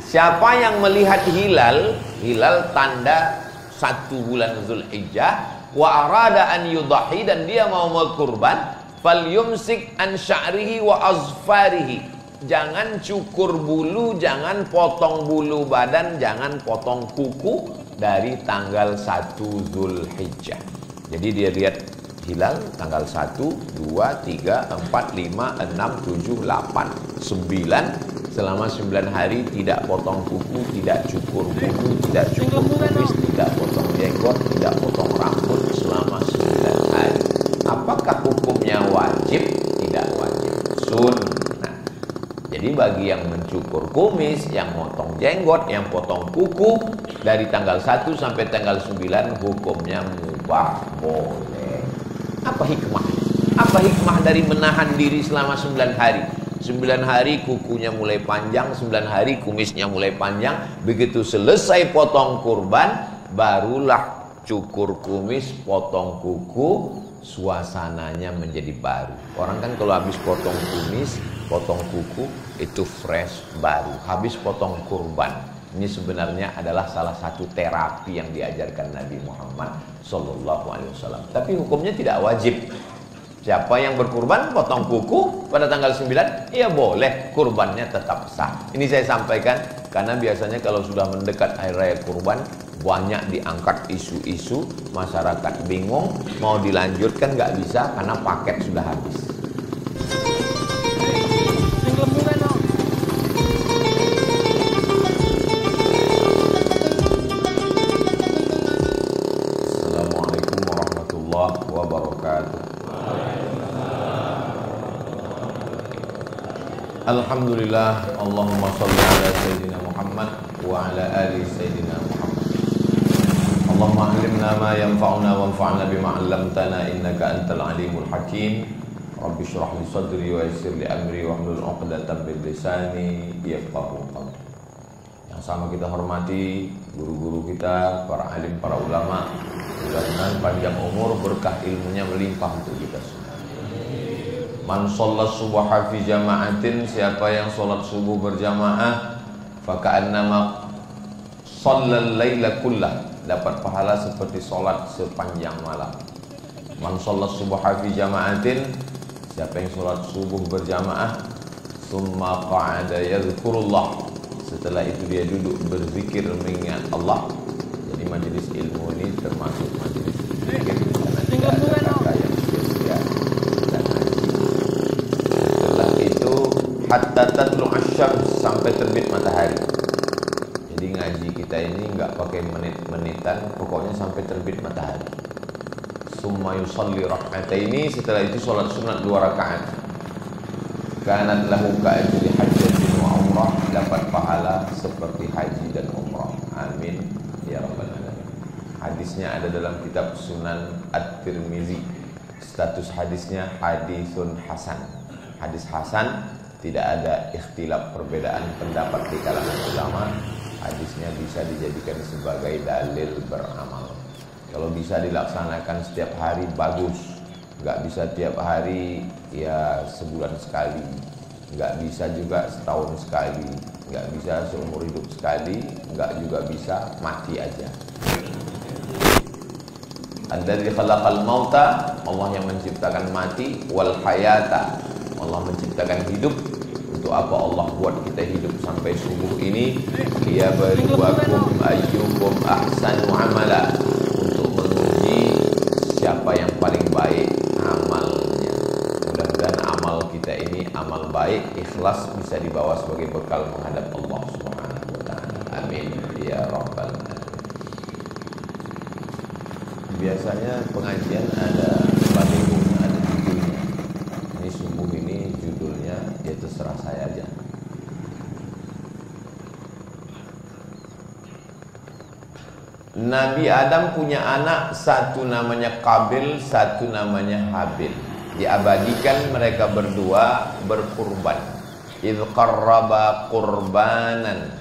Siapa yang melihat hilal, hilal tanda 1 bulan Zulhijjah, wa arada an yudhi, dan dia mau berkurban, falyumsik an sya'rihi wa azfarihi. Jangan cukur bulu, jangan potong bulu badan, jangan potong kuku dari tanggal 1 Zulhijjah. Jadi dia lihat hilal tanggal 1, 2, 3, 4, 5, 6, 7, 8, 9. Selama 9 hari tidak potong kuku, tidak cukur bulu, tidak cukur kumis, tidak potong jenggot, tidak potong rambut selama 9 hari. Apakah hukumnya wajib? Tidak wajib, sunnah. Jadi bagi yang mencukur kumis, yang potong jenggot, yang potong kuku dari tanggal 1 sampai tanggal 9 hukumnya mubah, boleh. Apa hikmah? Apa hikmah dari menahan diri selama 9 hari? 9 hari kukunya mulai panjang, 9 hari kumisnya mulai panjang. Begitu selesai potong kurban, barulah cukur kumis, potong kuku, suasananya menjadi baru. Orang kan kalau habis potong kumis, potong kuku, itu fresh, baru. Habis potong kurban. Ini sebenarnya adalah salah satu terapi yang diajarkan Nabi Muhammad SAW. Tapi hukumnya tidak wajib. Siapa yang berkurban potong kuku pada tanggal 9, ya boleh, kurbannya tetap sah. Ini saya sampaikan karena biasanya kalau sudah mendekat hari raya kurban, banyak diangkat isu-isu, masyarakat bingung, mau dilanjutkan nggak bisa karena paket sudah habis. Assalamualaikum warahmatullahi wabarakatuh. Alhamdulillah, Allahumma sholli ala Sayyidina Muhammad wa ala ali Sayyidina Muhammad. Allahumma alimna ma yanfa'una wanfa'na bima 'allamtana innaka antal alimul hakim. Rabbi shrah li sadri wa yassir li amri wahlul 'uqdatam min lisani yafqahu qawli. Yang sama kita hormati guru-guru kita, para alim, para ulama. Mudah-mudahan panjang umur, berkah ilmunya melimpah untuk kita semua. Man sholat subuha fi jama'atin, siapa yang sholat subuh berjamaah, faka'annama shallal laila kullah, dapat pahala seperti sholat sepanjang malam. Man sholat subuha fi jama'atin, siapa yang sholat subuh berjamaah, summa qa'ada yadhkurullah, setelah itu dia duduk berzikir mengingat Allah. Jadi majelis ilmu ini termasuk majelis zikir, karena tidak ada kata yang sia-sia. Hatta tatlu asyams, sampai terbit matahari. Jadi ngaji kita ini nggak pakai menit-menitan, pokoknya sampai terbit matahari. Summa yusalli rak'ataini, setelah itu sholat sunat 2 rakaat. Kanat lahu ka'ajri hajjatin wa umrah, dapat pahala seperti haji dan umrah. Amin ya rabbal alamin. Hadisnya ada dalam kitab Sunan At-Tirmizi. Status hadisnya hadisun hasan. Hadis hasan, tidak ada ikhtilaf, perbedaan pendapat di kalangan ulama. Hadisnya bisa dijadikan sebagai dalil beramal. Kalau bisa dilaksanakan setiap hari bagus, nggak bisa tiap hari ya sebulan sekali, nggak bisa juga setahun sekali, nggak bisa seumur hidup sekali, nggak juga bisa mati aja. Alladzi khalaqal mauta, Allah yang menciptakan mati, wal hayata, Allah menciptakan hidup. Untuk apa Allah buat kita hidup sampai subuh ini? Liyabluwakum ayyukum ahsanu amala, untuk menguji siapa yang paling baik amalnya. Mudah-mudahan amal kita ini amal baik, ikhlas, bisa dibawa sebagai bekal menghadap Allah Subhanahu wa taala. Amin ya rabbal alamin. Biasanya pengajian ada balihonya, ada judulnya. Ini subuh ini judulnya, ya terserah saya aja. Nabi Adam punya anak, satu namanya Qabil, satu namanya Habil. Diabadikan mereka berdua berkurban. Idz qarraba qurbanan,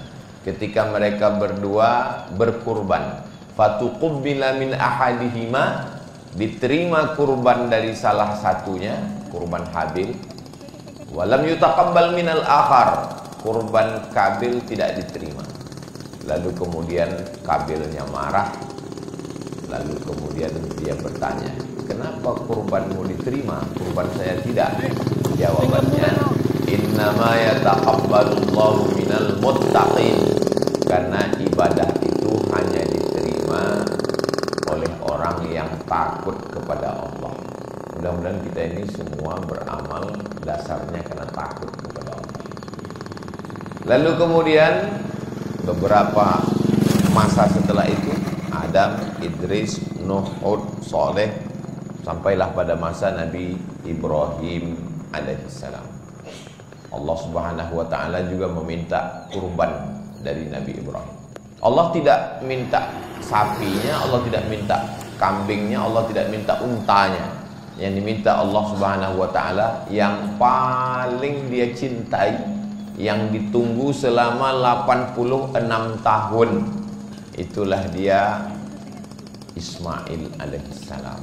ketika mereka berdua berkurban. Fatuqubbila min ahadihima, diterima kurban dari salah satunya, kurban Habil. Walam yutaqabbal minal akhar, kurban Kabil tidak diterima. Lalu kemudian Kabilnya marah. Lalu kemudian dia bertanya, kenapa kurbanmu diterima, kurban saya tidak? Jawabannya, innama yataqabbalullahu minal muttaqin. Karena ibadah itu hanya diterima oleh orang yang takut kepada Allah. Mudah-mudahan kita ini semua beramal dasarnya karena takut kepada Allah. Lalu kemudian beberapa masa setelah itu, Adam, Idris, Nuh, Hud, Saleh, sampailah pada masa Nabi Ibrahim alaihissalam. Allah Subhanahu wa taala juga meminta kurban dari Nabi Ibrahim. Allah tidak minta sapinya, Allah tidak minta kambingnya, Allah tidak minta untanya. Yang diminta Allah Subhanahu wa taala yang paling dia cintai, yang ditunggu selama 86 tahun, itulah dia Ismail alaihissalam.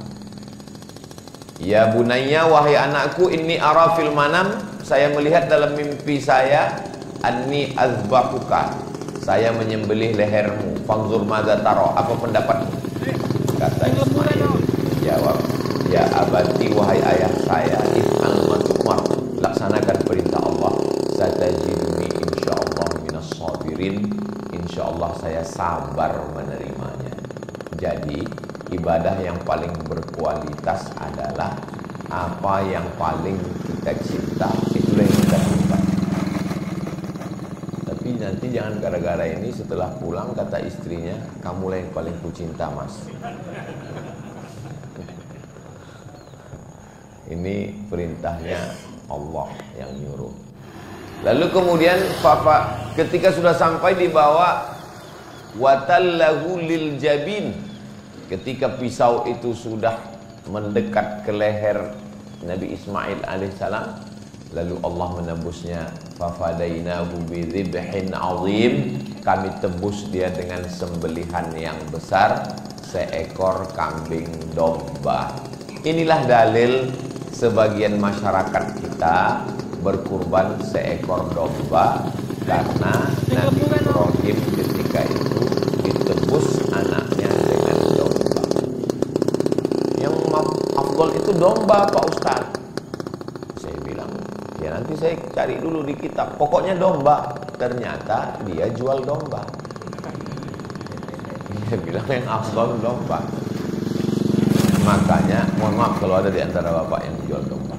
Ya bunayya, wahai anakku, inni ara fil manam, saya melihat dalam mimpi saya, anni azbahuka, saya menyembelih lehermu, fangzur madza tara, apa pendapatmu? Kata Ismail, jawab, ya abati, wahai ayah saya, if'al ma tu'mar, laksanakan perintah Allah, satajiduni insyaallah minas sabirin, insyaallah saya sabar menerimanya. Jadi ibadah yang paling berkualitas adalah apa yang paling kita cinta, itulah yang kita lakukan. Tapi nanti jangan gara-gara ini setelah pulang kata istrinya, kamulah yang paling kucinta mas. Ini perintahnya Allah yang nyuruh. Lalu kemudian ketika sudah sampai di bawah watallahu lil jabin, ketika pisau itu sudah mendekat ke leher Nabi Ismail alaihissalam, lalu Allah menebusnya, fafadainahu bidzibhin azim, kami tebus dia dengan sembelihan yang besar, seekor kambing domba. Inilah dalil sebagian masyarakat kita berkurban seekor domba karena Nabi Ibrahim ketika itu ditebus anaknya dengan domba. Yang afdol itu domba Pak Ustaz. Saya bilang, ya nanti saya cari dulu di kitab, pokoknya domba. Ternyata dia jual domba. Dia bilang yang afdol domba. Makanya, mohon maaf kalau ada di antara bapak yang jual domba.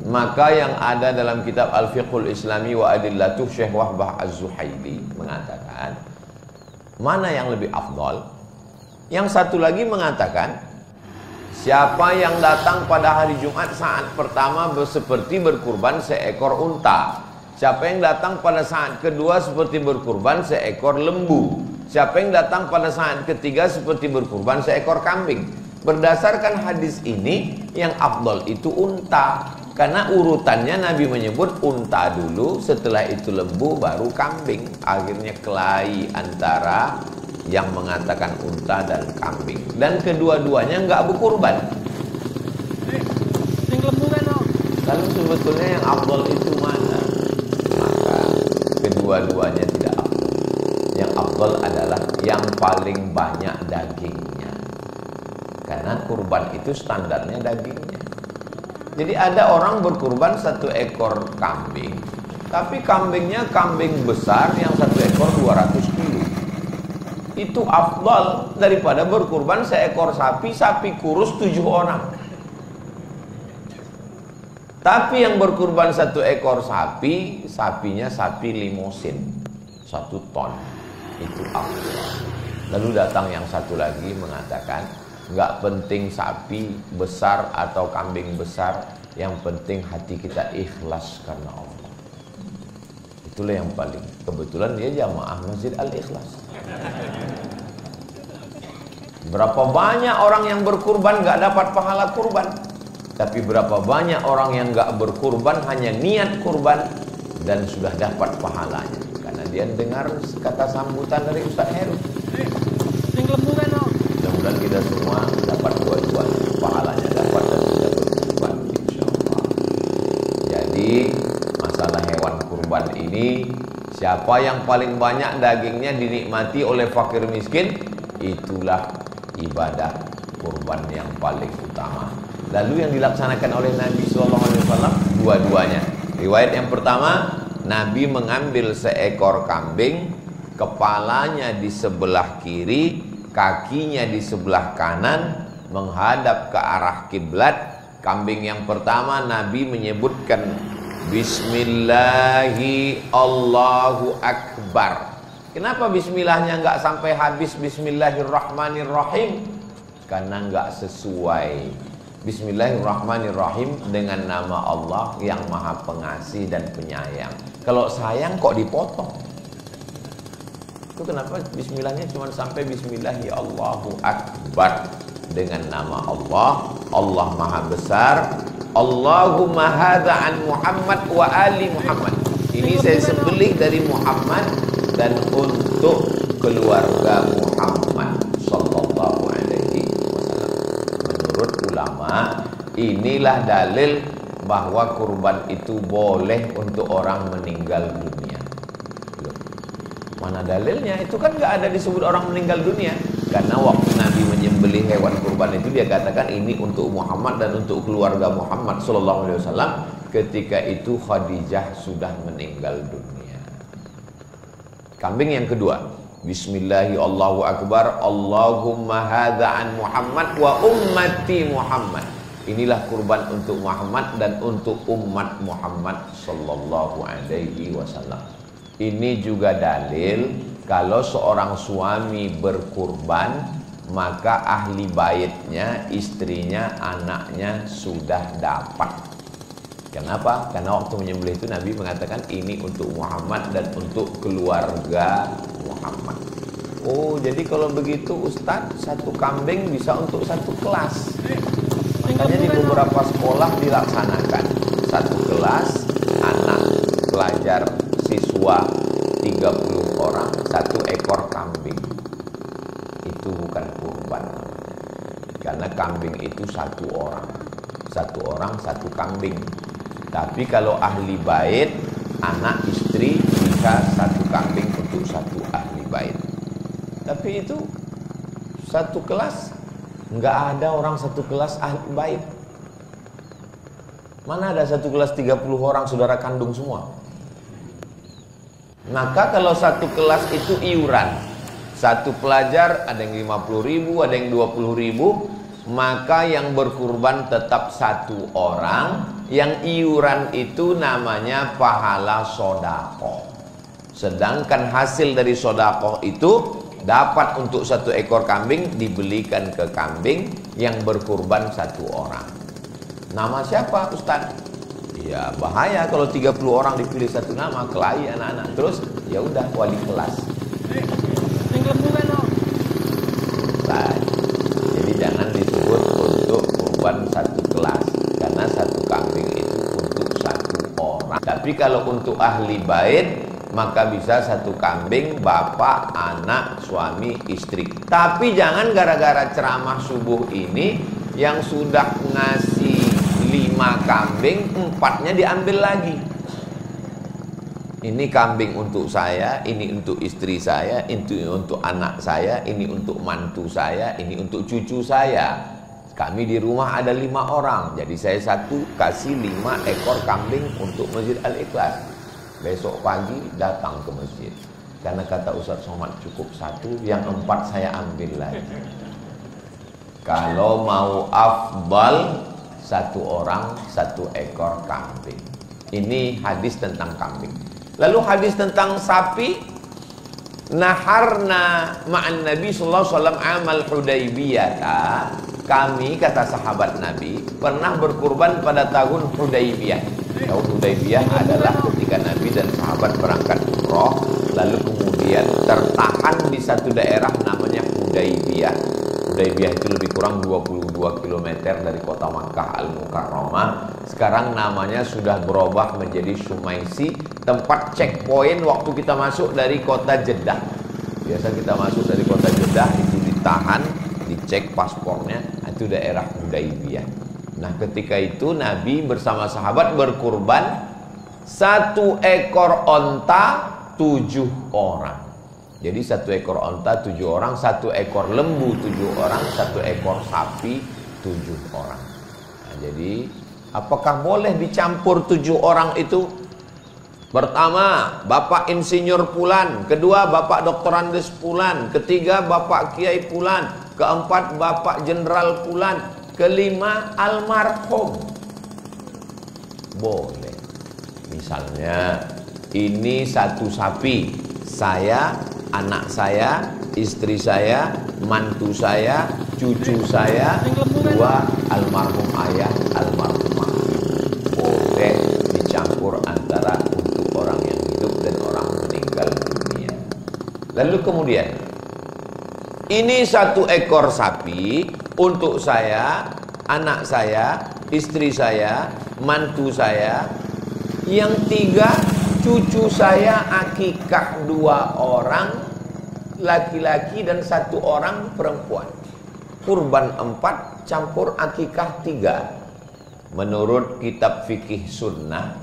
Maka yang ada dalam kitab Al-Fiqhul Islami wa Adillatuh, Syekh Wahbah Az-Zuhaili mengatakan, mana yang lebih afdal? Yang satu lagi mengatakan, siapa yang datang pada hari Jumat saat pertama seperti berkurban seekor unta. Siapa yang datang pada saat kedua seperti berkurban seekor lembu. Siapa yang datang pada saat ketiga seperti berkurban seekor kambing. Berdasarkan hadis ini, yang afdal itu unta. Karena urutannya Nabi menyebut unta dulu, setelah itu lembu, baru kambing. Akhirnya kelahi antara yang mengatakan unta dan kambing. Dan kedua-duanya nggak berkurban. Lalu sebetulnya yang afdal itu mana? Maka kedua-duanya tidak afdal. Yang afdal adalah yang paling banyak dagingnya. Karena kurban itu standarnya dagingnya. Jadi ada orang berkurban 1 ekor kambing, tapi kambingnya kambing besar yang 1 ekor 200 kilo. Itu afdal daripada berkurban seekor sapi, sapi kurus 7 orang. Tapi yang berkurban 1 ekor sapi, sapinya sapi limosin 1 ton. Itu afdal. Lalu datang yang satu lagi mengatakan, nggak penting sapi besar atau kambing besar, yang penting hati kita ikhlas karena Allah. Itulah yang paling. Kebetulan dia jamaah Masjid Al-Ikhlas. Berapa banyak orang yang berkurban nggak dapat pahala kurban, tapi berapa banyak orang yang nggak berkurban hanya niat kurban dan sudah dapat pahalanya karena dia dengar kata sambutan dari Ustaz Heru. Mudah-mudahan kita semua dapat dua-duanya, pahalanya dapat dan sudah berkurban insyaallah. Jadi masalah hewan kurban ini ini siapa yang paling banyak dagingnya dinikmati oleh fakir miskin, itulah ibadah kurban yang paling utama. Lalu yang dilaksanakan oleh Nabi SAW dua-duanya. Riwayat yang pertama, Nabi mengambil seekor kambing, kepalanya di sebelah kiri, kakinya di sebelah kanan, menghadap ke arah kiblat. Kambing yang pertama Nabi menyebutkan Bismillahi Allahu Akbar. Kenapa bismillahnya nggak sampai habis Bismillahirrahmanirrahim? Karena nggak sesuai. Bismillahirrahmanirrahim dengan nama Allah yang maha pengasih dan penyayang. Kalau sayang kok dipotong? Itu kenapa bismillahnya cuma sampai Bismillahi Allahu Akbar. Dengan nama Allah, Allah maha besar. Allahumma hadza an Muhammad wa ali Muhammad. Ini saya sembelih dari Muhammad dan untuk keluarga Muhammad sallallahu alaihi wasallam. Menurut ulama, inilah dalil bahwa kurban itu boleh untuk orang meninggal dunia. Mana dalilnya? Itu kan nggak ada disebut orang meninggal dunia. Karena waktu Nabi menyembelih hewan kurban itu dia katakan ini untuk Muhammad dan untuk keluarga Muhammad sallallahu alaihi wasallam. Ketika itu Khadijah sudah meninggal dunia. Kambing yang kedua, Bismillahi Allahu Akbar, Allahumma hadza an Muhammad wa ummati Muhammad. Inilah kurban untuk Muhammad dan untuk umat Muhammad sallallahu alaihi wasallam. Ini juga dalil kalau seorang suami berkurban, maka ahli baitnya, istrinya, anaknya sudah dapat. Kenapa? Karena waktu menyembelih itu Nabi mengatakan ini untuk Muhammad dan untuk keluarga Muhammad. Oh, jadi kalau begitu Ustadz, satu kambing bisa untuk satu kelas. Makanya di beberapa sekolah dilaksanakan satu kelas, anak pelajar siswa 30 orang, satu ekor kambing. Itu bukan kurban. Karena kambing itu satu orang satu kambing. Tapi kalau ahli bait, anak istri bisa satu kambing untuk satu ahli bait. Tapi itu satu kelas, nggak ada orang satu kelas ahli bait. Mana ada satu kelas 30 orang saudara kandung semua? Maka kalau satu kelas itu iuran, satu pelajar ada yang 50.000, ada yang 20.000, maka yang berkurban tetap satu orang. Yang iuran itu namanya pahala sodakoh. Sedangkan hasil dari sodakoh itu dapat untuk satu ekor kambing dibelikan ke kambing yang berkurban satu orang. Nama siapa Ustaz? Ya bahaya kalau 30 orang dipilih satu nama, kelahi anak-anak. Terus ya udah wali kelas. Jadi jangan disebut untuk kurban satu kelas, karena satu kambing itu untuk satu orang. Tapi kalau untuk ahli bait, maka bisa satu kambing, bapak, anak, suami, istri. Tapi jangan gara-gara ceramah subuh ini yang sudah ngasih 5 kambing, 4-nya diambil lagi. Ini kambing untuk saya, ini untuk istri saya, ini untuk anak saya, ini untuk mantu saya, ini untuk cucu saya. Kami di rumah ada 5 orang, jadi saya satu kasih 5 ekor kambing untuk Masjid Al-Ikhlas. Besok pagi datang ke masjid, karena kata Ustaz Somad cukup satu, yang 4 saya ambil lagi. Kalau mau afdal, satu orang satu ekor kambing. Ini hadis tentang kambing. Lalu hadis tentang sapi, naharna ma'an Nabi sallallahu alaihi wasallam amal Hudaybiyah. Kami, kata sahabat Nabi, pernah berkurban pada tahun Hudaybiyah. Tahun Hudaybiyah adalah ketika Nabi dan sahabat berangkat umroh, lalu kemudian tertahan di satu daerah namanya Hudaybiyah. Hudaybiyah itu lebih kurang 22 km dari kota Makkah Al-Mukarramah. Sekarang namanya sudah berubah menjadi Sumaisi, tempat checkpoint waktu kita masuk dari kota Jeddah. Biasa kita masuk dari kota Jeddah itu ditahan, dicek paspornya, itu daerah Hudaybiyah. Nah ketika itu Nabi bersama sahabat berkurban 1 ekor onta 7 orang. Jadi 1 ekor onta 7 orang, 1 ekor lembu 7 orang, 1 ekor sapi 7 orang. Nah, jadi apakah boleh dicampur 7 orang itu? Pertama, Bapak Insinyur Pulan. Kedua, Bapak Doktorandes Pulan. Ketiga, Bapak Kiai Pulan. Keempat, Bapak Jenderal Pulan. Kelima, almarhum. Boleh. Misalnya, ini 1 sapi. Saya, anak saya, istri saya, mantu saya, cucu saya, 2 almarhum ayah, almarhum. Boleh dicampur antara untuk orang yang hidup dan orang meninggal dunia. Lalu kemudian, ini 1 ekor sapi untuk saya, anak saya, istri saya, mantu saya. Yang 3, cucu saya akikah 2 orang laki-laki dan 1 orang perempuan. Kurban 4, campur akikah 3. Menurut kitab fikih sunnah,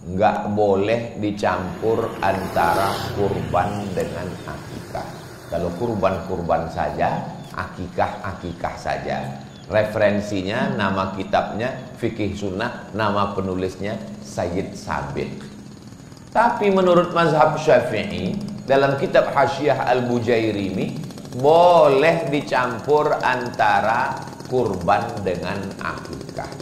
nggak boleh dicampur antara kurban dengan akikah. Kalau kurban-kurban saja, akikah saja. Referensinya, nama kitabnya fikih sunnah, nama penulisnya Sayyid Sabit. Tapi menurut mazhab Syafi'i, dalam kitab Hasyiah Al-Bujairimi, boleh dicampur antara kurban dengan akikah.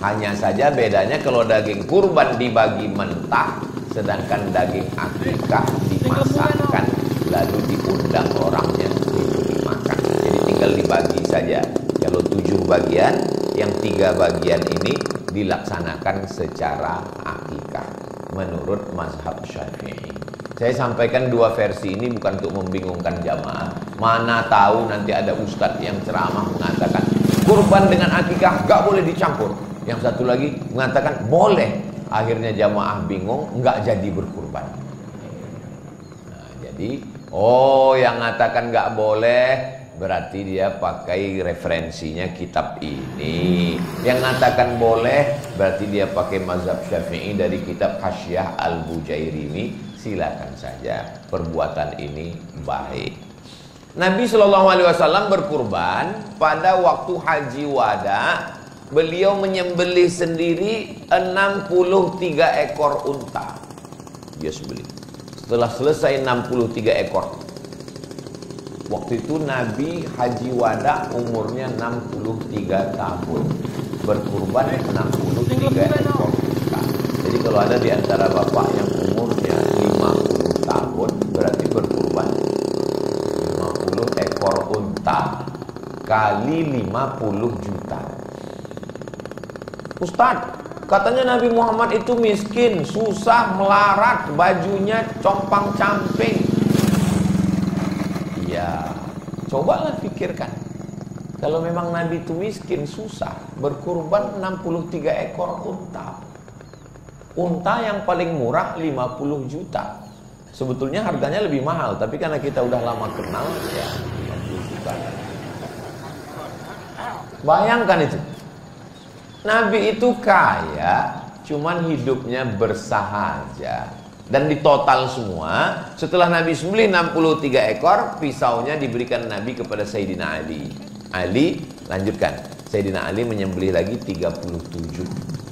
Hanya saja bedanya kalau daging kurban dibagi mentah, sedangkan daging akikah dimasakkan lalu diundang orangnya diberi makan. Jadi tinggal dibagi saja. Kalau 7 bagian, yang 3 bagian ini dilaksanakan secara akikah menurut mazhab Syafi'i. Saya sampaikan 2 versi ini bukan untuk membingungkan jamaah. Mana tahu nanti ada ustadz yang ceramah mengatakan kurban dengan akikah gak boleh dicampur. Yang satu lagi mengatakan boleh. Akhirnya jamaah bingung, nggak jadi berkurban. Nah, jadi, yang mengatakan nggak boleh berarti dia pakai referensinya kitab ini. Yang mengatakan boleh berarti dia pakai mazhab Syafi'i dari kitab Hasyiah Al-Bujairimi. Silakan saja, perbuatan ini baik. Nabi SAW berkurban pada waktu haji wada. Beliau menyembelih sendiri 63 ekor unta. Dia sembelih. Setelah selesai 63 ekor. Waktu itu Nabi haji wada umurnya 63 tahun. Berkurban 63 ekor unta. Jadi kalau ada di antara bapak yang umurnya 50 tahun, berarti berkurban 50 ekor unta kali 50 juta. Ustadz, katanya Nabi Muhammad itu miskin, susah, melarat, bajunya compang-camping. Ya, cobalah pikirkan. Kalau memang Nabi itu miskin, susah, berkurban 63 ekor unta. Unta yang paling murah 50 juta. Sebetulnya harganya lebih mahal, tapi karena kita udah lama kenal, ya 50 juta. Bayangkan itu. Nabi itu kaya, cuman hidupnya bersahaja. Dan di total semua, setelah Nabi sembelih 63 ekor, pisaunya diberikan Nabi kepada Sayyidina Ali. Ali, lanjutkan. Sayyidina Ali menyembelih lagi 37.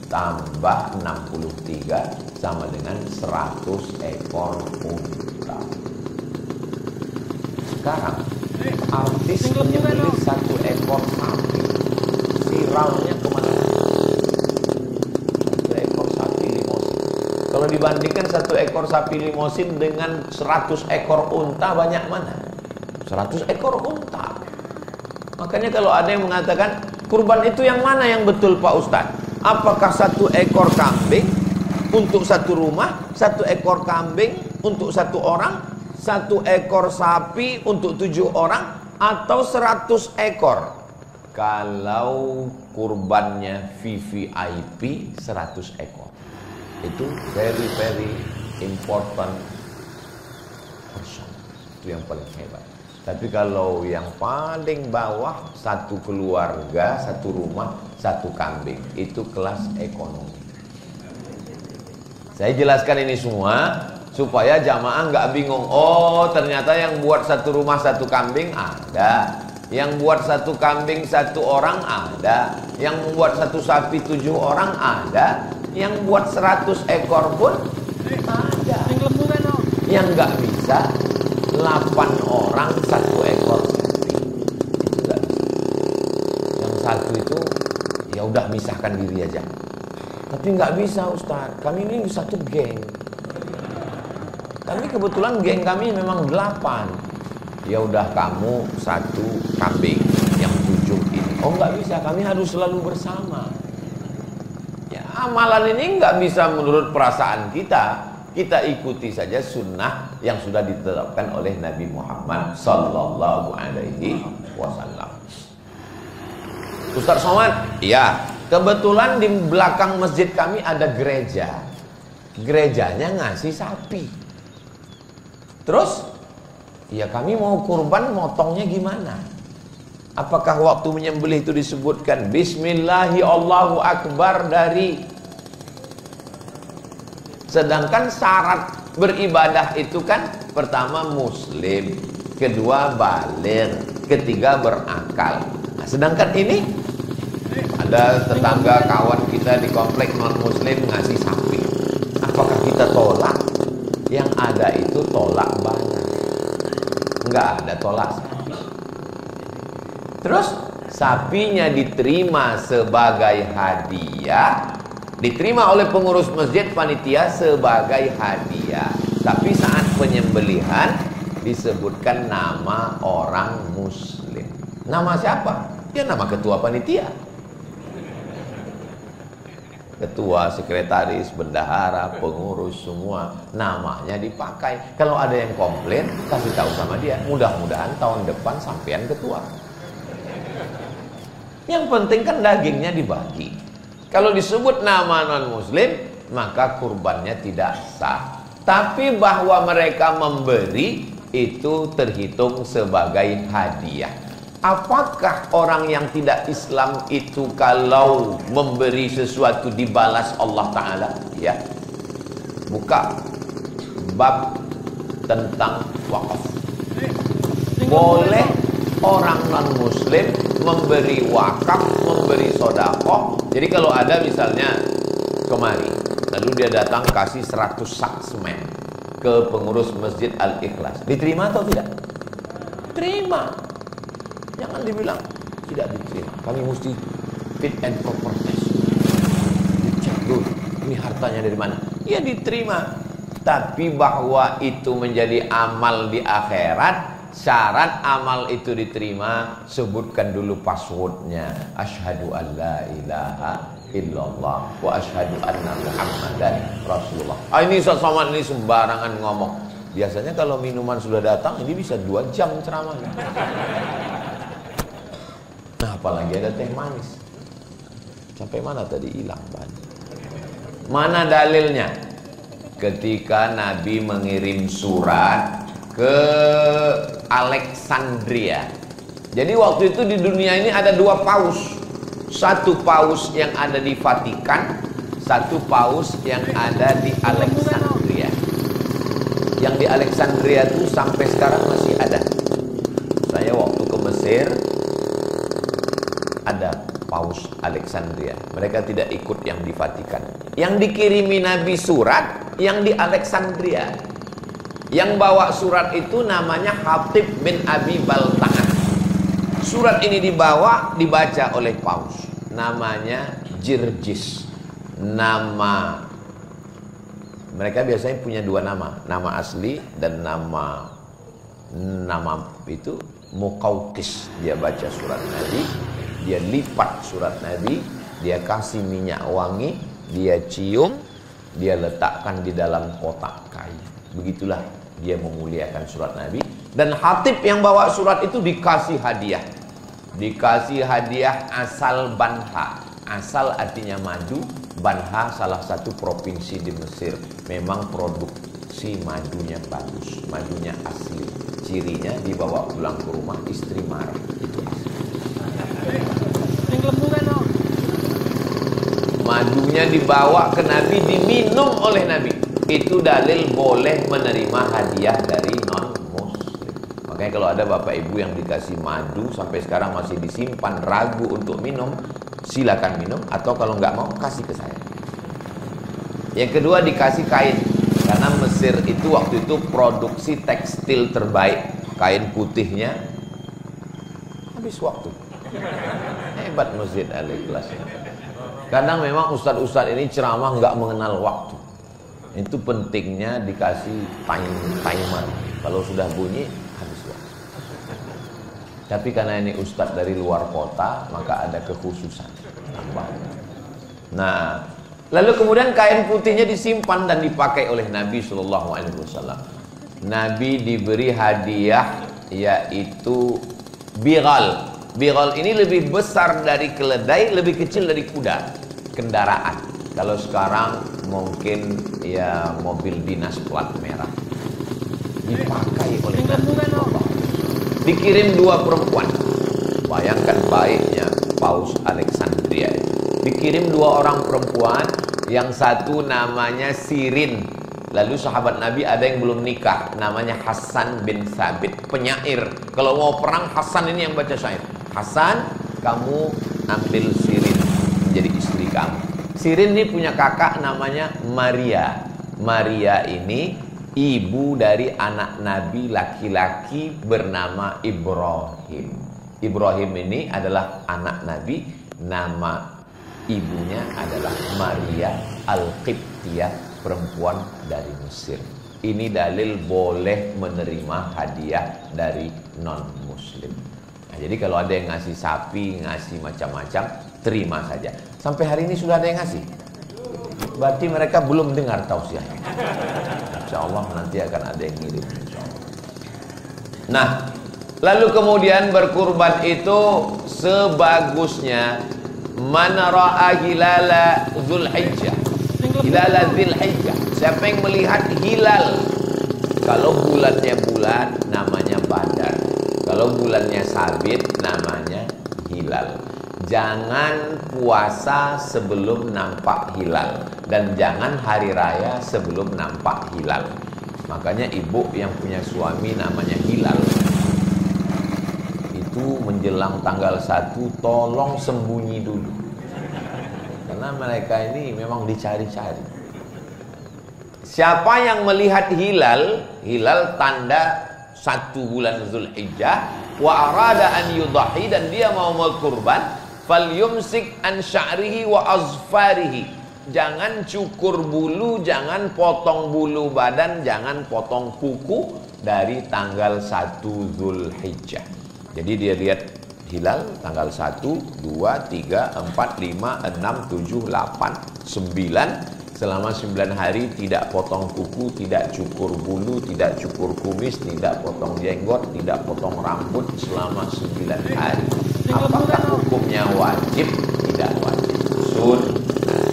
Tambah 63 sama dengan 100 ekor unta. Sekarang, artis menyembelih 1 ekor sapi. Viralnya kemana? Kalau dibandingkan 1 ekor sapi limosin dengan 100 ekor unta, banyak mana? 100 ekor unta. Makanya kalau ada yang mengatakan kurban itu yang mana yang betul Pak Ustadz? Apakah 1 ekor kambing untuk 1 rumah, 1 ekor kambing untuk 1 orang, 1 ekor sapi untuk 7 orang, atau 100 ekor? Kalau kurbannya VVIP 100 ekor. Itu very important person. Itu yang paling hebat. Tapi kalau yang paling bawah, 1 keluarga, 1 rumah, 1 kambing, itu kelas ekonomi. Saya jelaskan ini semua supaya jamaah nggak bingung. Oh, ternyata yang buat satu rumah satu kambing ada, yang buat satu kambing satu orang ada, yang membuat satu sapi 7 orang ada, yang buat 100 ekor pun ada. Yang nggak bisa 8 orang 1 ekor sapi, itu nggak bisa. Yang satu itu ya udah misahkan diri aja. Tapi nggak bisa Ustaz, kami ini satu geng. Kami kebetulan geng kami memang 8. Ya udah kamu 1 kambing, yang 7 ini. Oh nggak bisa, kami harus selalu bersama. Ya amalan ini nggak bisa menurut perasaan kita. Kita ikuti saja sunnah yang sudah ditetapkan oleh Nabi Muhammad Sallallahu Alaihi Wasallam. Ustaz Somad, ya kebetulan di belakang masjid kami ada gereja. Gerejanya ngasih sapi. Terus, ya kami mau kurban, motongnya gimana? Apakah waktu menyembelih itu disebutkan Bismillahi Allahu Akbar dari? Sedangkan syarat beribadah itu kan pertama muslim, kedua baligh, ketiga berakal. Nah, sedangkan ini ada tetangga kawan kita di komplek non muslim ngasih sapi. Apakah kita tolak? Yang ada itu tolak banget. Enggak ada tolak sapi. Terus sapinya diterima sebagai hadiah, diterima oleh pengurus masjid panitia sebagai hadiah. Tapi saat penyembelihan disebutkan nama orang muslim. Nama siapa? Ya nama ketua panitia. Ketua, sekretaris, bendahara, pengurus semua namanya dipakai. Kalau ada yang komplain, kasih tahu sama dia. Mudah-mudahan tahun depan sampean ketua. Yang penting kan dagingnya dibagi. Kalau disebut nama non-muslim, maka kurbannya tidak sah. Tapi bahwa mereka memberi, itu terhitung sebagai hadiah. Apakah orang yang tidak Islam itu kalau memberi sesuatu dibalas Allah Ta'ala? Ya. Buka bab tentang wakaf. Boleh orang non-muslim memberi wakaf, memberi sodakoh. Jadi kalau ada misalnya kemari, lalu dia datang kasih 100 sak semen ke pengurus Masjid Al-Ikhlas, diterima atau tidak? Terima. Jangan dibilang tidak diterima. Kami mesti fit and proper test. Dicek dulu, ini hartanya dari mana? Ya diterima. Tapi bahwa itu menjadi amal di akhirat, syarat amal itu diterima, sebutkan dulu passwordnya. Asyhadu an la ilaha illallah wa asyhadu anna Muhammadan Rasulullah. Ini Ustaz Somad ini sembarangan ngomong. Biasanya kalau minuman sudah datang, ini bisa 2 jam ceramahnya. Nah, apalagi ada teh manis. Sampai mana tadi hilang banget. Mana dalilnya? Ketika Nabi mengirim surat ke Alexandria. Jadi waktu itu di dunia ini ada 2 paus. Satu paus yang ada di Vatikan, satu paus yang ada di Alexandria. Yang di Alexandria itu sampai sekarang masih ada. Saya waktu ke Mesir ada paus Alexandria. Mereka tidak ikut yang di Vatikan. Yang dikirimi Nabi surat yang di Alexandria. Yang bawa surat itu namanya Hatib bin Abi Balta'ah. Surat ini dibaca oleh paus. Namanya Jirjis. Nama mereka biasanya punya 2 nama. Nama asli dan nama itu Muqawqis. Dia baca surat Nabi, dia lipat surat Nabi, dia kasih minyak wangi, dia cium, dia letakkan di dalam kotak kayu. Begitulah dia memuliakan surat Nabi. Dan Hatib yang bawa surat itu dikasih hadiah. Dikasih hadiah asal Banha. Asal artinya madu. Banha salah satu provinsi di Mesir. Memang produksi madunya bagus, madunya asli. Cirinya dibawa pulang ke rumah, istri marah. Itu asli. madunya dibawa ke Nabi, diminum oleh Nabi. Itu dalil boleh menerima hadiah dari non muslim. Makanya kalau ada bapak ibu yang dikasih madu sampai sekarang masih disimpan, ragu untuk minum, silakan minum, atau kalau nggak mau kasih ke saya. Yang kedua, dikasih kain, karena Mesir itu waktu itu produksi tekstil terbaik, kain putihnya. Habis waktu. Hebat Masjid Al-Ikhlas. Kadang memang ustadz-ustadz ini ceramah nggak mengenal waktu. Itu pentingnya dikasih timer. Kalau sudah bunyi, habis waktu. Tapi karena ini ustadz dari luar kota, maka ada kekhususan. Nah, lalu kemudian kain putihnya disimpan dan dipakai oleh Nabi SAW. Nabi diberi hadiah yaitu bighal. Bighal ini lebih besar dari keledai, lebih kecil dari kuda. Kendaraan. Kalau sekarang mungkin ya mobil dinas plat merah. Dipakai oleh Nabi. Dikirim 2 perempuan. Bayangkan baiknya Paus Alexandria. Dikirim 2 orang perempuan, yang satu namanya Sirin. Lalu sahabat Nabi ada yang belum nikah, namanya Hasan bin Sabit, penyair. Kalau mau perang, Hasan ini yang baca syair. Hasan, kamu ambil Sirin menjadi istri kamu. Sirin ini punya kakak namanya Maria. Maria ini ibu dari anak Nabi laki-laki bernama Ibrahim. Ibrahim ini adalah anak Nabi, nama ibunya adalah Maria Al-Qibtiyah, perempuan dari Mesir. Ini dalil boleh menerima hadiah dari non-muslim. Nah, jadi kalau ada yang ngasih sapi, ngasih macam-macam, terima saja. Sampai hari ini sudah ada yang ngasih. Berarti mereka belum dengar tausiahnya. Insya Allah nanti akan ada yang ngirim. Nah, lalu kemudian berkurban itu sebagusnya man ra'a hilala Dzulhijjah. Hilala Dzulhijjah. Siapa yang melihat hilal? Kalau bulannya bulan namanya Badar. Kalau bulannya sabit namanya hilal. Jangan puasa sebelum nampak hilal, dan jangan hari raya sebelum nampak hilal. Makanya ibu yang punya suami namanya Hilal, itu menjelang tanggal 1 tolong sembunyi dulu, karena mereka ini memang dicari-cari. Siapa yang melihat hilal, hilal tanda 1 bulan Dzulhijjah, wa arada an yudhi, dan dia mau berkurban, falyumsik an sya'rihi wa azfarihi. Jangan cukur bulu, jangan potong bulu badan, jangan potong kuku dari tanggal 1 Dzulhijjah. Jadi dia lihat hilal tanggal 1, 2, 3, 4, 5, 6, 7, 8, 9. Selama 9 hari tidak potong kuku, tidak cukur bulu, tidak cukur kumis, tidak potong jenggot, tidak potong rambut selama 9 hari. Apakah hukumnya wajib? Tidak wajib. Sunnah.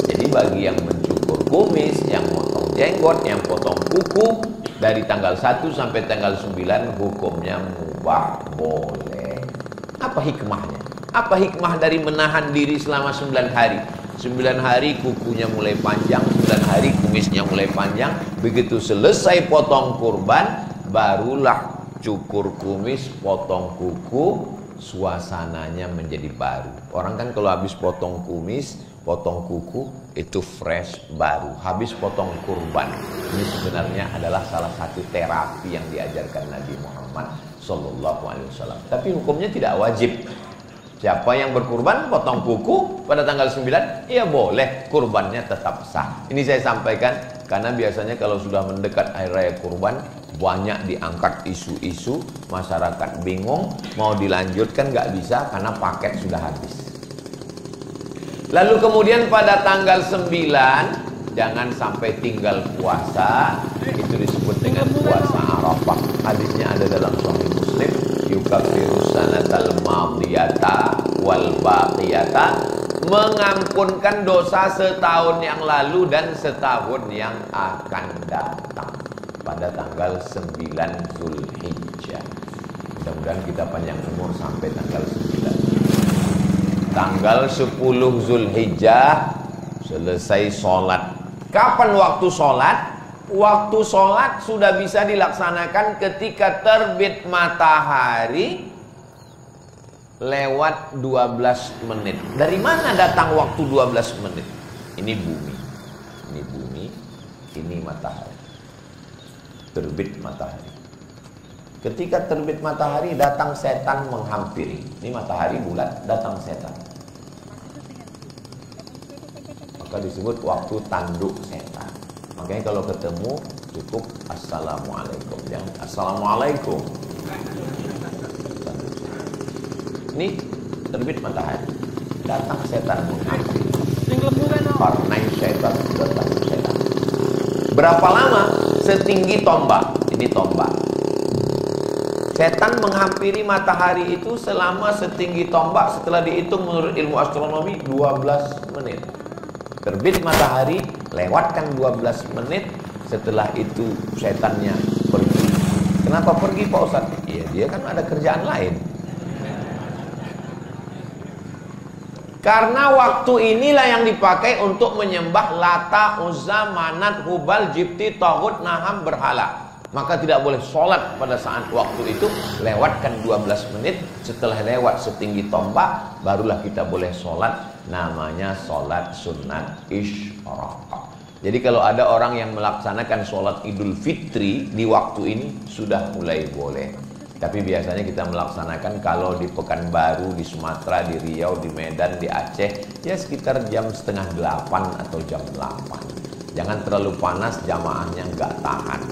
Jadi bagi yang mencukur kumis, yang potong jenggot, yang potong kuku, dari tanggal 1 sampai tanggal 9 hukumnya mubah, boleh. Apa hikmahnya? Apa hikmah dari menahan diri selama 9 hari? 9 hari kukunya mulai panjang, 9 hari kumisnya mulai panjang. Begitu selesai potong kurban, barulah cukur kumis, potong kuku, suasananya menjadi baru. Orang kan kalau habis potong kumis, potong kuku, itu fresh, baru. Habis potong kurban. Ini sebenarnya adalah salah satu terapi yang diajarkan Nabi Muhammad SAW. Tapi hukumnya tidak wajib. Siapa yang berkurban potong kuku pada tanggal 9, ya boleh, kurbannya tetap sah. Ini saya sampaikan karena biasanya kalau sudah mendekat hari raya kurban, banyak diangkat isu-isu, masyarakat bingung, mau dilanjutkan nggak bisa karena paket sudah habis. Lalu kemudian pada tanggal 9, jangan sampai tinggal puasa, itu disebut dengan puasa Arafah. Hadisnya ada dalam Sahih Muslim. Yukaffiru sanatal madiyata wal baqiyata, mengampunkan dosa setahun yang lalu dan setahun yang akan datang pada tanggal 9 Dzulhijjah. Mudah-mudahan kita panjang umur sampai tanggal 9. Tanggal 10 Dzulhijjah selesai sholat. Kapan waktu sholat? Waktu sholat sudah bisa dilaksanakan ketika terbit matahari lewat 12 menit. Dari mana datang waktu 12 menit? Ini bumi. Ini bumi, ini matahari. Terbit matahari. Ketika terbit matahari datang setan menghampiri. Ini matahari bulat, datang setan. Maka disebut waktu tanduk setan. Makanya kalau ketemu cukup assalamualaikum, jangan assalamualaikum. Ini terbit matahari, datang setan menghampiri. Karena setan datang setan. Berapa lama? Setinggi tombak. Ini tombak. Setan menghampiri matahari itu selama setinggi tombak. Setelah dihitung menurut ilmu astronomi 12 menit. Terbit matahari, lewatkan 12 menit. Setelah itu setannya pergi. Kenapa pergi Pak Ustaz? Ya dia kan ada kerjaan lain. Karena waktu inilah yang dipakai untuk menyembah Lata, Uzza, Manat, Hubal, Jibti, Taghut, Naham, berhala. Maka tidak boleh sholat pada saat waktu itu. Lewatkan 12 menit. Setelah lewat setinggi tombak, barulah kita boleh sholat. Namanya sholat sunat isyraqah. Jadi kalau ada orang yang melaksanakan sholat Idul Fitri di waktu ini, sudah mulai boleh. Tapi biasanya kita melaksanakan kalau di Pekanbaru, di Sumatera, di Riau, di Medan, di Aceh, ya sekitar jam setengah 8 atau jam 8. Jangan terlalu panas, jamaahnya nggak tahan.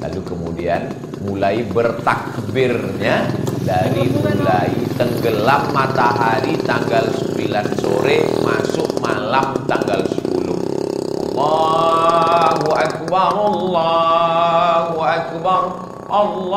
Lalu kemudian mulai bertakbirnya dari mulai tenggelam matahari tanggal 9 sore masuk malam tanggal 10. Allahu Akbar, Allahu Akbar, Allahu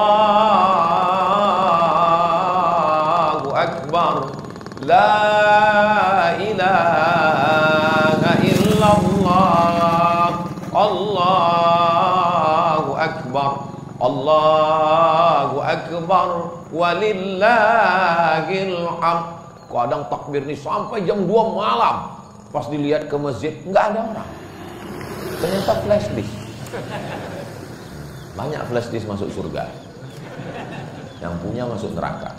Akbar, la ilaha illallah, Allahu Akbar, Allahu Akbar, walillahil hamd. Kadang takbir ini sampai jam 2 malam. Pas dilihat ke masjid, nggak ada orang. Ternyata flash disk. Banyak flash disk masuk surga. Yang punya masuk neraka.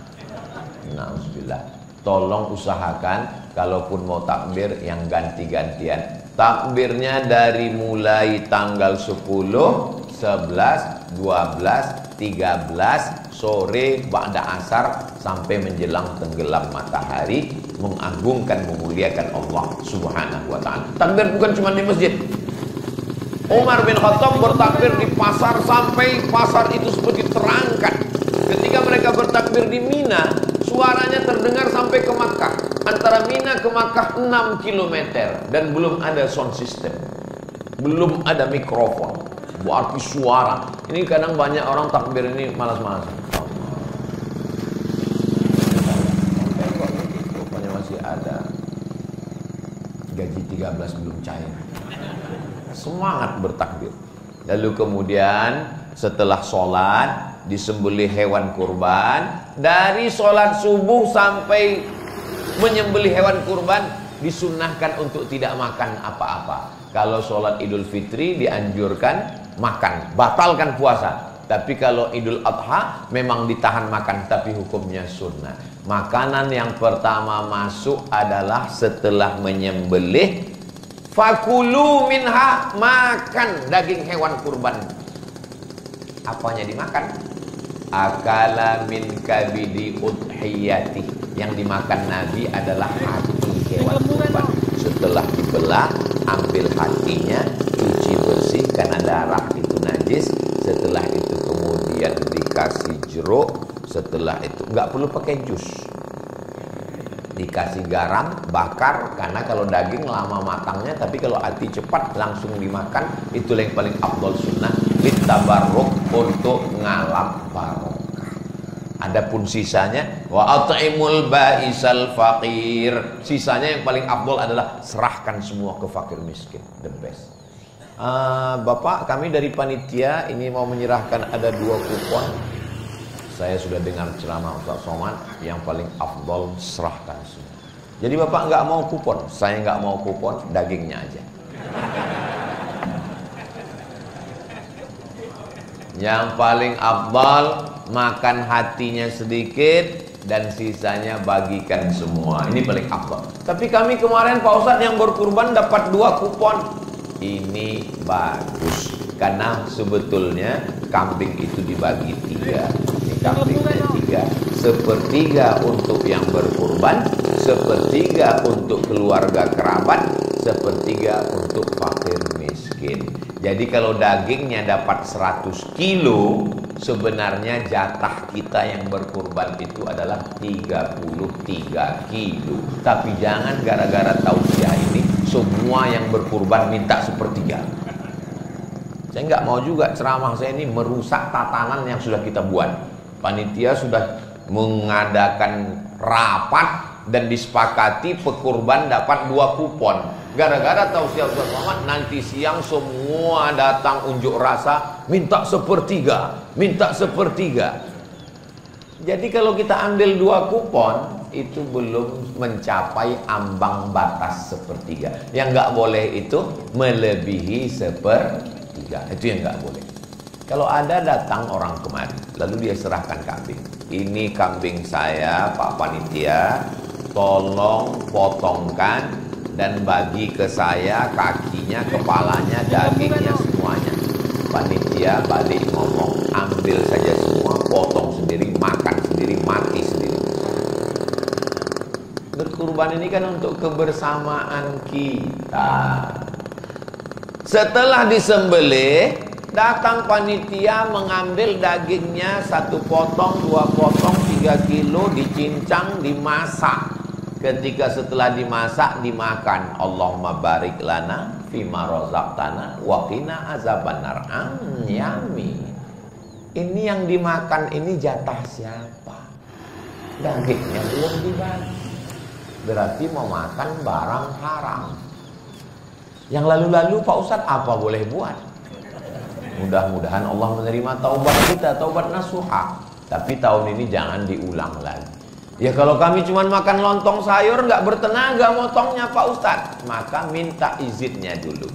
Na'udzubillah. Tolong usahakan kalaupun mau takbir yang ganti-gantian. Takbirnya dari mulai tanggal 10, 11, 12, 13 sore ba'da asar sampai menjelang tenggelam matahari, mengagungkan, memuliakan Allah Subhanahu wa ta'ala. Takbir bukan cuma di masjid. Umar bin Khattab bertakbir di pasar sampai pasar itu seperti terangkat. Ketika mereka bertakbir di Mina, suaranya terdengar sampai ke Makkah. Antara Mina ke Makkah 6 km dan belum ada sound system. Belum ada mikrofon. Berarti suara. Ini kadang banyak orang takbir ini malas-malasan. Rupanya masih ada gaji 13 belum cair. Semangat bertakbir. Lalu kemudian setelah sholat disembelih hewan kurban. Dari sholat subuh sampai menyembelih hewan kurban disunnahkan untuk tidak makan apa-apa. Kalau sholat Idul Fitri dianjurkan makan, batalkan puasa. Tapi kalau Idul Adha memang ditahan makan, tapi hukumnya sunnah. Makanan yang pertama masuk adalah setelah menyembelih, fakulu minha, makan daging hewan kurban. Apanya dimakan? Akala min kabidi udhiyati. Yang dimakan Nabi adalah hati hewan kurban. Setelah dibelah, ambil hatinya, cuci bersih karena darah itu najis. Setelah itu kemudian dikasih jeruk. Setelah itu nggak perlu pakai jus. Dikasih garam, bakar, karena kalau daging lama matangnya, tapi kalau hati cepat langsung dimakan. Itu yang paling afdol sunnah, litabarruk, untuk ngalap barokah. Adapun sisanya, wa at'imul ba'isal faqir, sisanya yang paling afdol adalah serahkan semua ke fakir miskin, the best. Bapak, kami dari panitia ini mau menyerahkan ada 2 kupon. Saya sudah dengar ceramah Ustaz Somad, yang paling afdol serahkan semua. Jadi bapak nggak mau kupon, saya nggak mau kupon, dagingnya aja. Yang paling afdal makan hatinya sedikit dan sisanya bagikan semua. Ini paling afdal. Tapi kami kemarin Pak Ustadz yang berkurban dapat 2 kupon. Ini bagus karena sebetulnya kambing itu dibagi 3. Ini kambingnya 3. Sepertiga untuk yang berkurban, sepertiga untuk keluarga kerabat, sepertiga untuk fakir miskin. Jadi kalau dagingnya dapat 100 kilo, sebenarnya jatah kita yang berkurban itu adalah 33 kilo. Tapi jangan gara-gara tausiah ini semua yang berkurban minta sepertiga. Saya nggak mau juga ceramah saya ini merusak tatanan yang sudah kita buat. Panitia sudah mengadakan rapat dan disepakati pekurban dapat 2 kupon. Gara-gara tausiah Ustaz Muhammad, nanti siang semua datang unjuk rasa minta sepertiga, minta sepertiga. Jadi kalau kita ambil 2 kupon itu belum mencapai ambang batas sepertiga. Yang nggak boleh itu melebihi sepertiga. Itu yang nggak boleh. Kalau ada datang orang kemari, lalu dia serahkan kambing. Ini kambing saya, Pak Panitia, tolong potongkan dan bagi ke saya kakinya, kepalanya, dagingnya, semuanya. Panitia balik ngomong, ambil saja semua, potong sendiri, makan sendiri, mati sendiri. Berkurban ini kan untuk kebersamaan kita. Setelah disembelih, datang panitia mengambil dagingnya 1 potong, 2 potong, 3 kilo, dicincang, dimasak. Ketika setelah dimasak, dimakan. Allahumma barik lana fima razaqtana wa qina azabannar. Yummy. Ini yang dimakan ini jatah siapa? Dagingnya belum dibagi. Berarti mau makan barang haram. Yang lalu-lalu Pak Ustadz apa boleh buat? Mudah-mudahan Allah menerima taubat kita, taubat nasuha. Tapi tahun ini jangan diulang lagi. Ya kalau kami cuma makan lontong sayur nggak bertenaga motongnya Pak Ustadz, maka minta izinnya dulu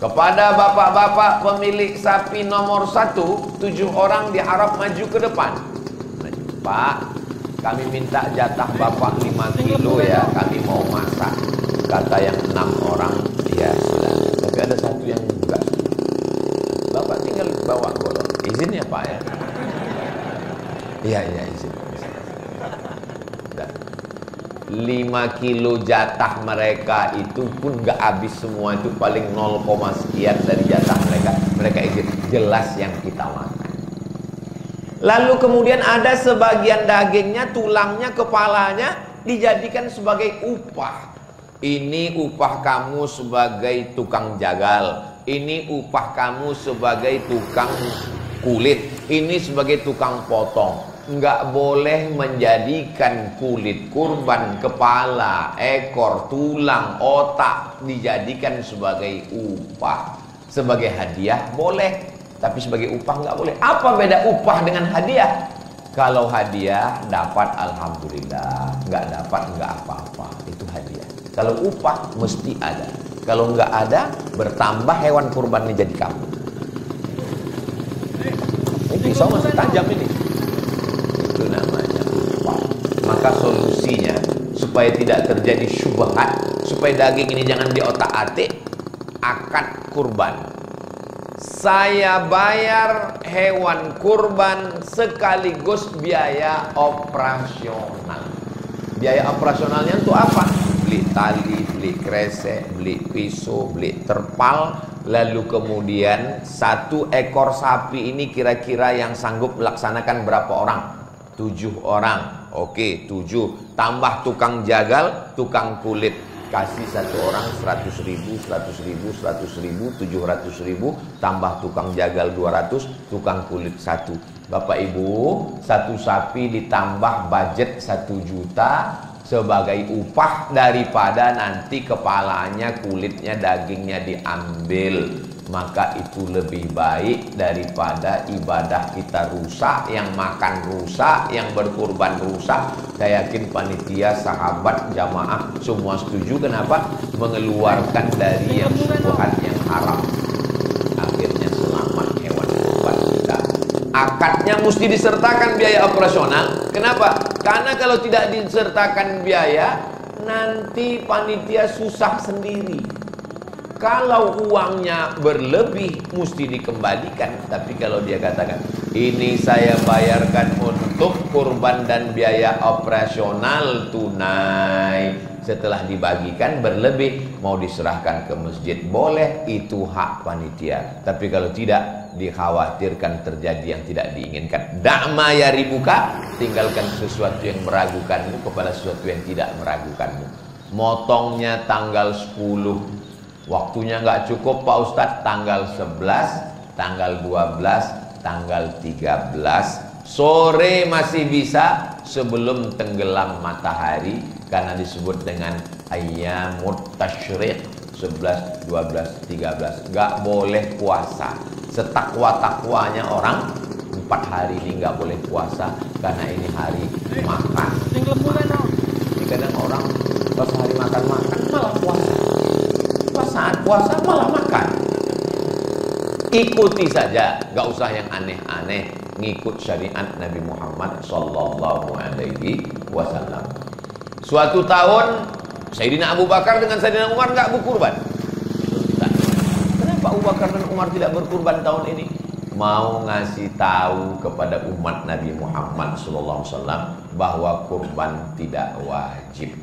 kepada bapak-bapak pemilik sapi nomor 1, 7 orang diharap maju ke depan. Pak, kami minta jatah bapak 5 kilo ya, kami mau masak. Kata yang 6 orang, ya sudah. Tapi ada 1 yang enggak. Bapak tinggal bawa golong. Izin ya Pak ya? Iya izin. 5 kilo jatah mereka itu pun gak habis semua, itu paling 0, sekian dari jatah mereka. Mereka izin, jelas yang kita makan. Lalu kemudian ada sebagian dagingnya, tulangnya, kepalanya dijadikan sebagai upah. Ini upah kamu sebagai tukang jagal, ini upah kamu sebagai tukang kulit, ini sebagai tukang potong. Enggak boleh menjadikan kulit kurban, kepala, ekor, tulang, otak dijadikan sebagai upah. Sebagai hadiah boleh, tapi sebagai upah enggak boleh. Apa beda upah dengan hadiah? Kalau hadiah dapat alhamdulillah, enggak dapat enggak apa-apa, itu hadiah. Kalau upah mesti ada. Kalau enggak ada, bertambah hewan kurban ini jadi kamu. Ini pisau masih tajam ini. Itu namanya upah. Maka solusinya supaya tidak terjadi syubhat, supaya daging ini jangan diotak-atik, akad kurban. Saya bayar hewan kurban sekaligus biaya operasional. Biaya operasionalnya untuk apa? Beli tali, beli kresek, beli pisau, beli terpal. Lalu kemudian 1 ekor sapi ini kira-kira yang sanggup melaksanakan berapa orang? 7 orang. Oke, 7. Tambah tukang jagal, tukang kulit. Kasih 1 orang 100.000, 100.000, 100.000, 700.000. Tambah tukang jagal 200, tukang kulit 1. Bapak Ibu, 1 sapi ditambah budget 1 juta sebagai upah daripada nanti kepalanya, kulitnya, dagingnya diambil. maka itu lebih baik daripada ibadah kita rusak, yang makan rusak, yang berkurban rusak. Saya yakin panitia, sahabat, jamaah semua setuju. Kenapa? Mengeluarkan dari yang syubhat, yang haram. Akhirnya selamat hewan kurban kita. Akadnya mesti disertakan biaya operasional. Kenapa? Karena kalau tidak disertakan biaya, nanti panitia susah sendiri. Kalau uangnya berlebih mesti dikembalikan. Tapi kalau dia katakan, ini saya bayarkan untuk kurban dan biaya operasional tunai, setelah dibagikan berlebih mau diserahkan ke masjid, boleh, itu hak panitia. Tapi kalau tidak, dikhawatirkan terjadi yang tidak diinginkan. Da'ma ya ribuka, tinggalkan sesuatu yang meragukanmu kepada sesuatu yang tidak meragukanmu. Motongnya tanggal 10, waktunya nggak cukup Pak Ustadz, tanggal 11, tanggal 12, tanggal 13, sore masih bisa sebelum tenggelam matahari, karena disebut dengan ayyamut tasyriq, 11, 12, 13. Nggak boleh puasa. Setakwa-takwanya orang 4 hari ini nggak boleh puasa, karena ini hari makan. Jadi kadang orang pas hari makan malah puasa. Pas saat puasa malah makan. Ikuti saja, gak usah yang aneh-aneh, ngikut syariat Nabi Muhammad sallallahu alaihi wasallam. Suatu tahun Sayyidina Abu Bakar dengan Sayyidina Umar gak berkurban. Kenapa Abu Bakar dan Umar tidak berkurban tahun ini? Mau ngasih tahu kepada umat Nabi Muhammad sallallahu alaihi wasallam bahwa kurban tidak wajib.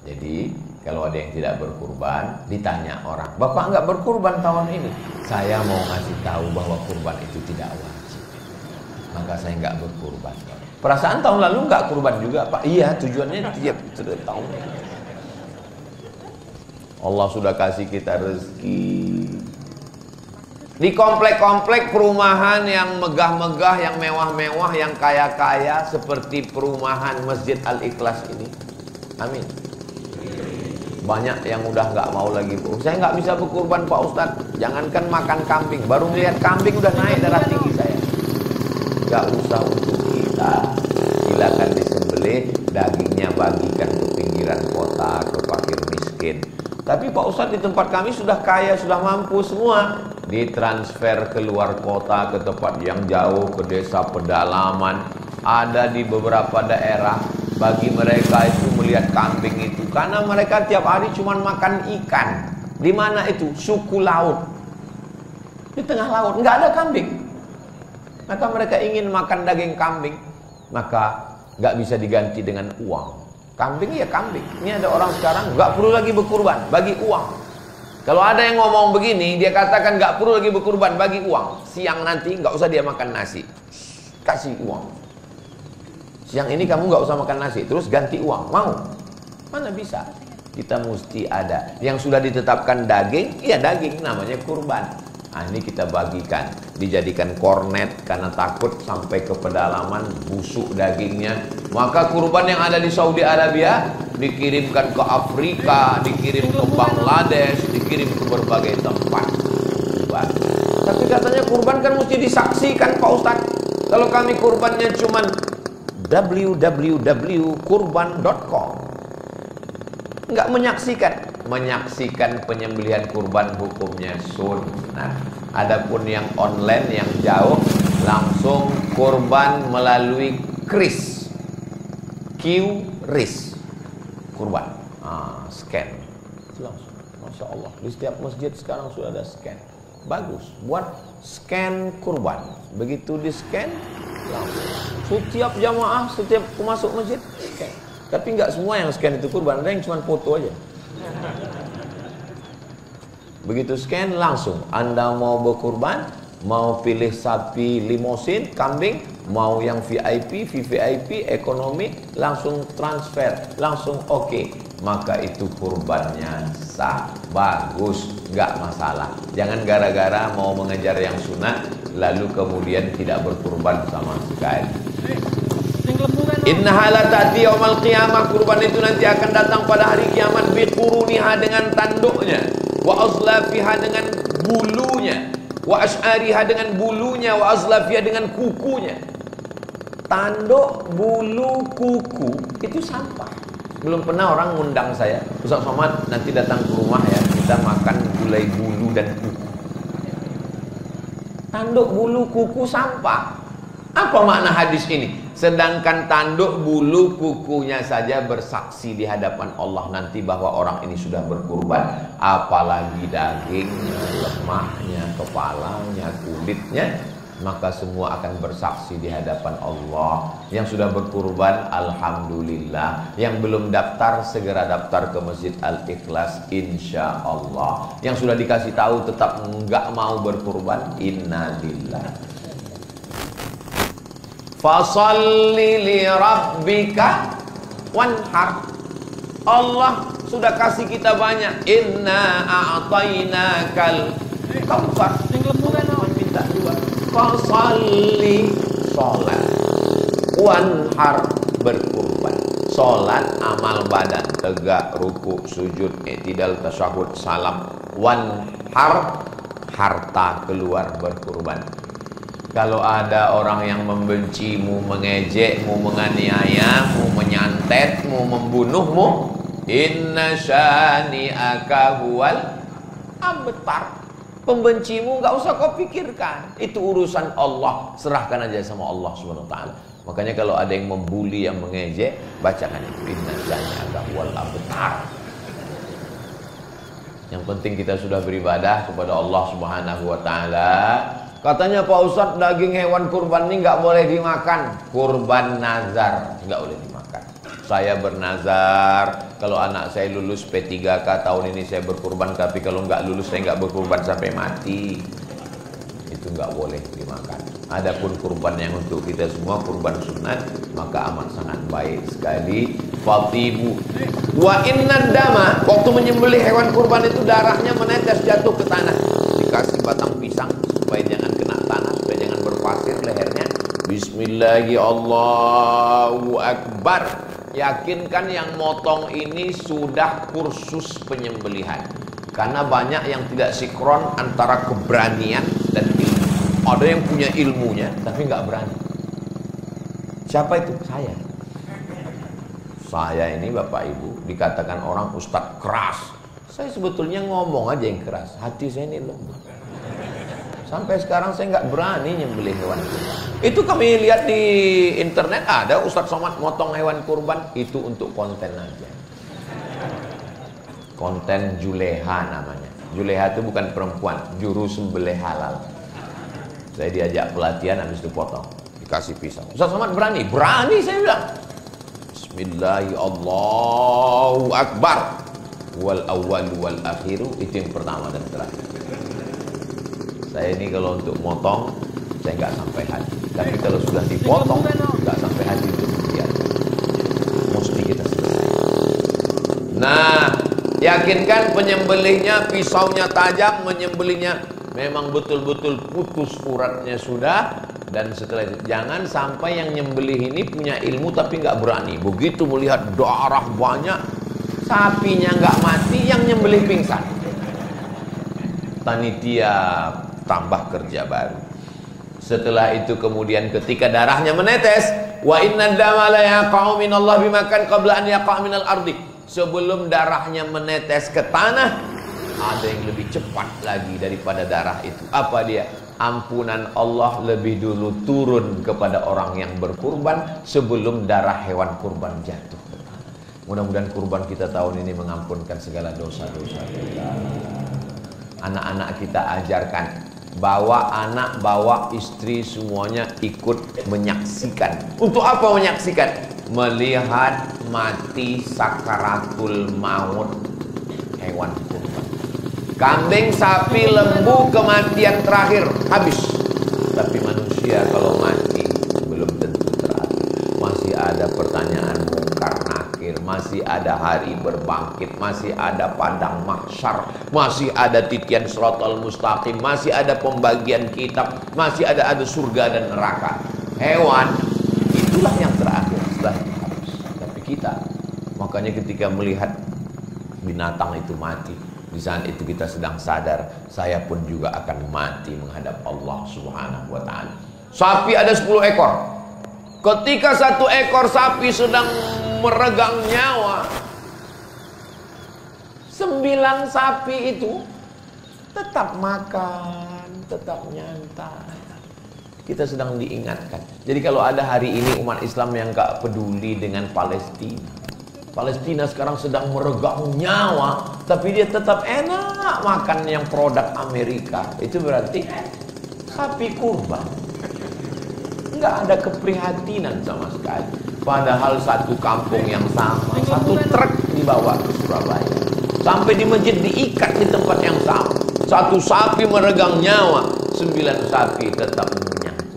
Jadi kalau ada yang tidak berkurban, ditanya orang, Bapak nggak berkurban tahun ini? Saya mau ngasih tahu bahwa kurban itu tidak wajib, maka saya nggak berkurban. Perasaan tahun lalu nggak kurban juga Pak? Iya, tujuannya tiap tahun. Allah sudah kasih kita rezeki. Di komplek-komplek perumahan yang megah-megah, yang mewah-mewah, yang kaya-kaya, seperti perumahan Masjid Al-Ikhlas ini. Amin. Banyak yang udah nggak mau lagi. Saya nggak bisa berkurban Pak Ustadz. Jangankan makan kambing, baru melihat kambing udah naik darah tinggi saya. Nggak usah untuk kita. Silakan disembelih, dagingnya bagikan ke pinggiran kota, ke fakir miskin. Tapi Pak Ustadz, di tempat kami sudah kaya, sudah mampu semua. Ditransfer ke luar kota, ke tempat yang jauh, ke desa pedalaman. Ada di beberapa daerah. Bagi mereka itu melihat kambing itu, karena mereka tiap hari cuma makan ikan. Di mana itu? Suku laut. Di tengah laut, nggak ada kambing. Maka mereka ingin makan daging kambing, maka nggak bisa diganti dengan uang. Kambing ya kambing. Ini ada orang sekarang nggak perlu lagi berkurban, bagi uang. Kalau ada yang ngomong begini, dia katakan nggak perlu lagi berkurban, bagi uang. Siang nanti nggak usah dia makan nasi, kasih uang. Siang ini kamu nggak usah makan nasi, terus ganti uang, mau? Mana bisa? Kita mesti ada. Yang sudah ditetapkan daging, ya daging, namanya kurban. Nah, ini kita bagikan, dijadikan kornet, karena takut sampai ke pedalaman, busuk dagingnya. Maka kurban yang ada di Saudi Arabia, dikirimkan ke Afrika, dikirim ke Bangladesh, dikirim ke berbagai tempat. Kurban. Tapi katanya kurban kan mesti disaksikan Pak Ustadz. Kalau kami kurbannya cuman www.kurban.com, nggak menyaksikan penyembelihan kurban, hukumnya sunnah. Adapun yang online, yang jauh, langsung kurban melalui QRIS, kurban, scan langsung. Masya Allah, di setiap masjid sekarang sudah ada scan. Bagus, buat scan kurban. Begitu di scan, langsung. Setiap jamaah, setiap masuk masjid, scan. Tapi nggak semua yang scan itu kurban, ada yang cuma foto aja. Begitu scan, langsung. Anda mau berkurban, mau pilih sapi limosin, kambing, mau yang VIP, VVIP, ekonomi, langsung transfer, langsung oke. Maka itu kurbannya sah, bagus, nggak masalah. Jangan gara-gara mau mengejar yang sunat, lalu kemudian tidak berkurban sama sekali. Innaha la ta'ti yaumal qiyamah, kurban itu nanti akan datang pada hari kiamat, biquruniha, dengan tanduknya, wa azlafiha, dengan bulunya, wa asy'ariha dengan bulunya, wa azlafiha dengan kukunya. Tanduk, bulu, kuku itu sampah. Belum pernah orang ngundang saya, Ustaz Somad nanti datang ke rumah ya, kita makan gulai bulu dan kuku. Tanduk, bulu, kuku sampah. Apa makna hadis ini? Sedangkan tanduk, bulu, kukunya saja bersaksi di hadapan Allah nanti bahwa orang ini sudah berkurban, apalagi dagingnya, lemahnya, kepalanya, kulitnya, maka semua akan bersaksi di hadapan Allah. Yang sudah berkurban, alhamdulillah. Yang belum daftar, segera daftar ke Masjid Al-Ikhlas, insya Allah. Yang sudah dikasih tahu tetap enggak mau berkurban, innalillah. Fasalli li rabbika wanhar. Allah sudah kasih kita banyak. Inna a'tainakal kautsar. Minta dua. Fasalli, salat. Wanhar, berkurban. Salat amal badan, tegak, ruku, sujud, i'tidal, tasyahud, salam. Wanhar, harta keluar berkurban. Kalau ada orang yang membencimu, mengejekmu, menganiayamu, menyantetmu, membunuhmu, inna syani'aka huwal abtar. Pembencimu nggak usah kau pikirkan, itu urusan Allah, serahkan aja sama Allah Subhanahu wa taala. Makanya kalau ada yang membuli, yang mengejek, bacakan itu, inna syani'aka huwal abtar. Yang penting kita sudah beribadah kepada Allah Subhanahu wa taala. Katanya Pak Ustadz, daging hewan kurban ini nggak boleh dimakan. Kurban nazar nggak boleh dimakan. Saya bernazar kalau anak saya lulus P3K tahun ini saya berkurban, tapi kalau nggak lulus saya nggak berkurban sampai mati. Itu nggak boleh dimakan. Adapun kurban yang untuk kita semua kurban sunat, maka amat sangat baik sekali. Fatibu wa inna dama, waktu menyembelih hewan kurban itu darahnya menetes jatuh ke tanah. Dikasih batang pisang supaya jangan kena tanah, supaya jangan berpasir lehernya. Bismillahi Allahu Akbar. Yakinkan yang motong ini sudah kursus penyembelihan. Karena banyak yang tidak sinkron antara keberanian dan ilmu. Ada yang punya ilmunya tapi nggak berani. Siapa itu? Saya. Saya ini Bapak Ibu dikatakan orang ustadz keras. Saya sebetulnya ngomong aja yang keras. Hati saya ini lembut. Sampai sekarang saya nggak berani nyembelih hewan kurban. Itu kami lihat di internet ada Ustadz Somad motong hewan kurban. Itu untuk konten aja. Konten juleha namanya. Juleha itu bukan perempuan, juru sembelih halal. Saya diajak pelatihan, habis itu potong, dikasih pisau. Ustadz Somad berani? Berani saya bilang. Bismillahirrahmanirrahim, Allahu Akbar. Wal awwal wal akhiru, itu yang pertama dan terakhir. Saya ini kalau untuk motong saya nggak sampai hati, tapi kalau sudah dipotong nggak sampai hati itu kemudian mesti kita selesai. Nah, yakinkan penyembelihnya pisaunya tajam, menyembelihnya memang betul-betul putus uratnya sudah. Dan setelah itu jangan sampai yang nyembelih ini punya ilmu tapi nggak berani. Begitu melihat darah banyak, sapinya nggak mati, yang nyembelih pingsan. Panitia tambah kerja baru. Setelah itu kemudian ketika darahnya menetes, wa inna dama la yaqa'u minallahi bimakan qabla an yaqa' minal ardi. Sebelum darahnya menetes ke tanah, ada yang lebih cepat lagi daripada darah itu. Apa dia? Ampunan Allah lebih dulu turun kepada orang yang berkurban sebelum darah hewan kurban jatuh. Mudah-mudahan kurban kita tahun ini mengampunkan segala dosa-dosa kita. Anak-anak kita ajarkan, bawa anak, bawa istri, semuanya ikut menyaksikan. Untuk apa menyaksikan? Melihat mati sakaratul maut hewan kurban. Kambing, sapi, lembu, kematian terakhir, habis. Tapi manusia kalau mati belum tentu terakhir. Masih ada pertanyaan mungkar nakir, masih ada hari berbangkit, masih ada padang mahsyar, masih ada titian siratal mustaqim, masih ada pembagian kitab, masih ada surga dan neraka. Hewan itulah yang terakhir, setelah itu habis. Tapi kita, makanya ketika melihat binatang itu mati, Di saat itu kita sedang sadar, saya pun juga akan mati menghadap Allah Subhanahu wa ta'ala. Sapi ada 10 ekor. Ketika satu ekor sapi sedang meregang nyawa, 9 sapi itu tetap makan, tetap nyantai. Kita sedang diingatkan. Jadi kalau ada hari ini umat Islam yang gak peduli dengan Palestina, Palestina sekarang sedang meregang nyawa, tapi dia tetap enak makan yang produk Amerika. Itu berarti sapi kurban. Nggak ada keprihatinan sama sekali. Padahal satu kampung yang sama, satu truk dibawa ke Surabaya, sampai di masjid diikat di tempat yang sama. Satu sapi meregang nyawa, 9 sapi tetap menyatu.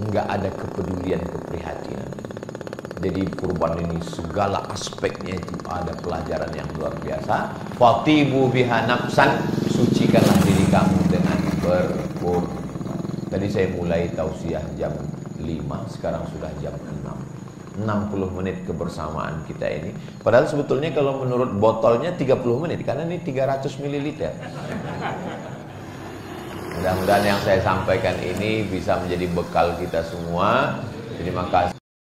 Nggak ada kepedulian, keprihatinan. Jadi kurban ini segala aspeknya itu ada pelajaran yang luar biasa. Fatibu biha nafsan, sucikanlah diri kamu dengan berkurban. Tadi saya mulai tausiah jam 5, sekarang sudah jam 6. 60 menit kebersamaan kita ini. Padahal sebetulnya kalau menurut botolnya 30 menit, karena ini 300 ml. Mudah-mudahan yang saya sampaikan ini bisa menjadi bekal kita semua. Terima kasih.